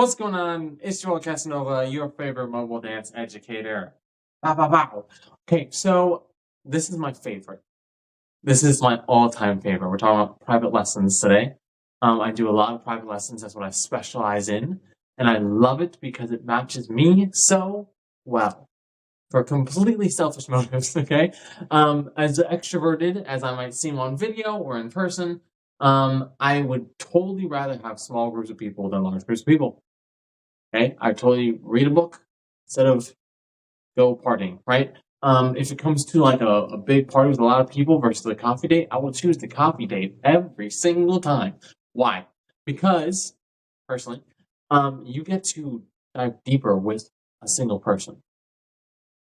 What's going on? It's Joel Casanova, your favorite mobile dance educator. Bow, bow, bow. Okay, so this is my favorite. This is my all-time favorite. We're talking about private lessons today. I do a lot of private lessons. That's what I specialize in. And I love it because it matches me so well. For completely selfish motives, okay? As extroverted as I might seem on video or in person, I would totally rather have small groups of people than large groups of people. Okay, I totally read a book instead of go partying, right? If it comes to like a big party with a lot of people versus a coffee date, I will choose the coffee date every single time. Why? Because, personally, you get to dive deeper with a single person.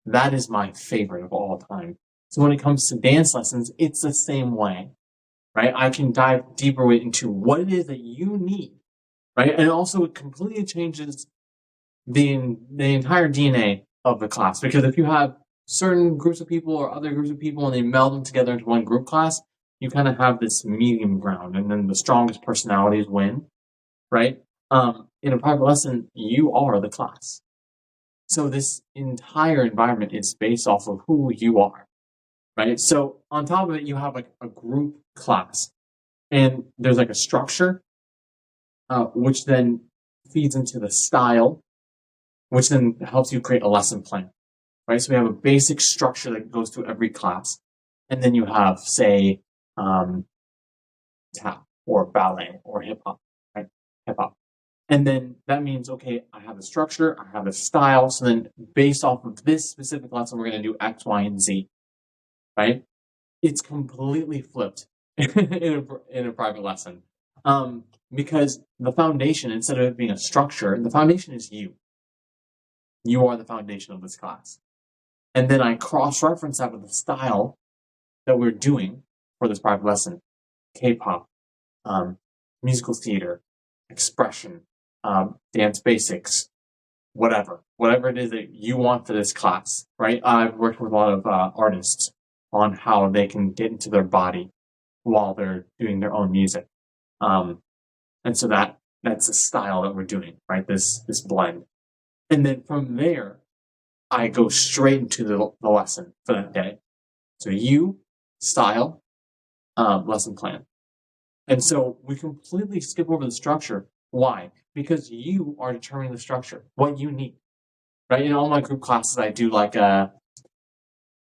That is my favorite of all time. So when it comes to dance lessons, it's the same way, right? I can dive deeper into what it is that you need, right? And also it completely changes the entire DNA of the class. Because if you have certain groups of people or other groups of people and they meld them together into one group class, you kind of have this medium ground, and then the strongest personalities win, right? In a private lesson, you are the class. So this entire environment is based off of who you are, right? So on top of it, you have like a group class, and there's like a structure, which then feeds into the style, which then helps you create a lesson plan, right? So we have a basic structure that goes through every class. And then you have, say, tap or ballet or hip hop, right? Hip hop. And then that means, okay, I have a structure, I have a style. So then based off of this specific lesson, we're going to do X, Y, and Z, right? It's completely flipped in a private lesson. Because the foundation, instead of it being a structure, the foundation is you. You are the foundation of this class. And then I cross-reference that with the style that we're doing for this private lesson. K-pop, musical theater, expression, dance basics, whatever it is that you want for this class, right? I've worked with a lot of artists on how they can get into their body while they're doing their own music. And so that's the style that we're doing, right? This blend. And then from there, I go straight into the lesson for that day. So you, style, lesson plan. And so we completely skip over the structure. Why? Because you are determining the structure, what you need, right? In all my group classes, I do like a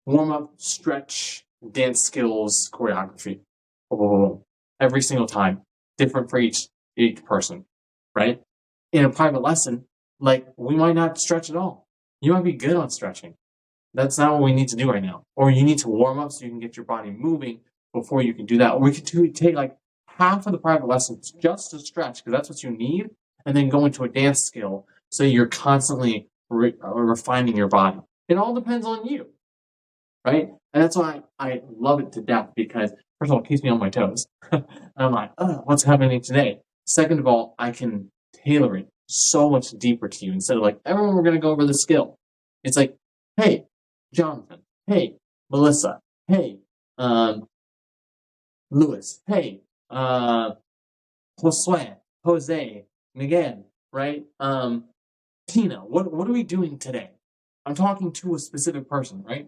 warm-up, stretch, dance skills, choreography. Every single time, different for each person, right? In a private lesson, like we might not stretch at all. You might be good on stretching. That's not what we need to do right now. Or you need to warm up so you can get your body moving before you can do that. Or we could take like half of the private lessons just to stretch, because that's what you need, and then go into a dance skill so you're constantly refining your body. It all depends on you, right? And that's why I love it to death, because first of all, it keeps me on my toes. And I'm like, what's happening today? Second of all, I can tailor it so much deeper to you. Instead of like, everyone, we're going to go over the skill. It's like, hey, Jonathan. Hey, Melissa. Hey, Louis. Hey, Jose, Miguel, right? Tina, what are we doing today? I'm talking to a specific person, right?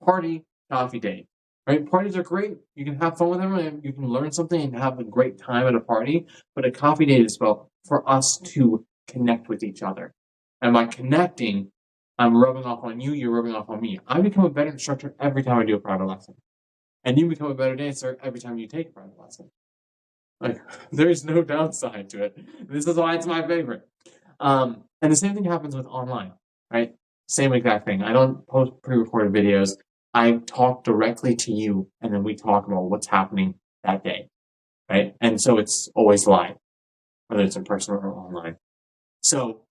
Party, coffee date, right? Parties are great. You can have fun with everyone. You can learn something and have a great time at a party. But a coffee date is about for us to connect with each other. And by connecting, I'm rubbing off on you, you're rubbing off on me. I become a better instructor every time I do a private lesson. And you become a better dancer every time you take a private lesson. Like, there's no downside to it. This is why it's my favorite. And the same thing happens with online, right? Same exact thing. I don't post pre-recorded videos. I talk directly to you, and then we talk about what's happening that day, right? And so it's always live, whether it's in person or online. So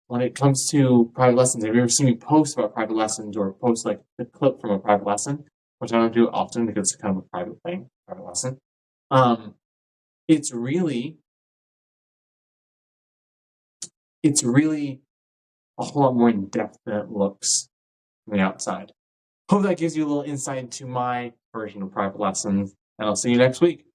when it comes to private lessons, have you ever seen me post about private lessons or post like the clip from a private lesson, which I don't do often because it's kind of a private thing, private lesson. It's really a whole lot more in depth than it looks from the outside. Hope that gives you a little insight into my version of private lessons, and I'll see you next week.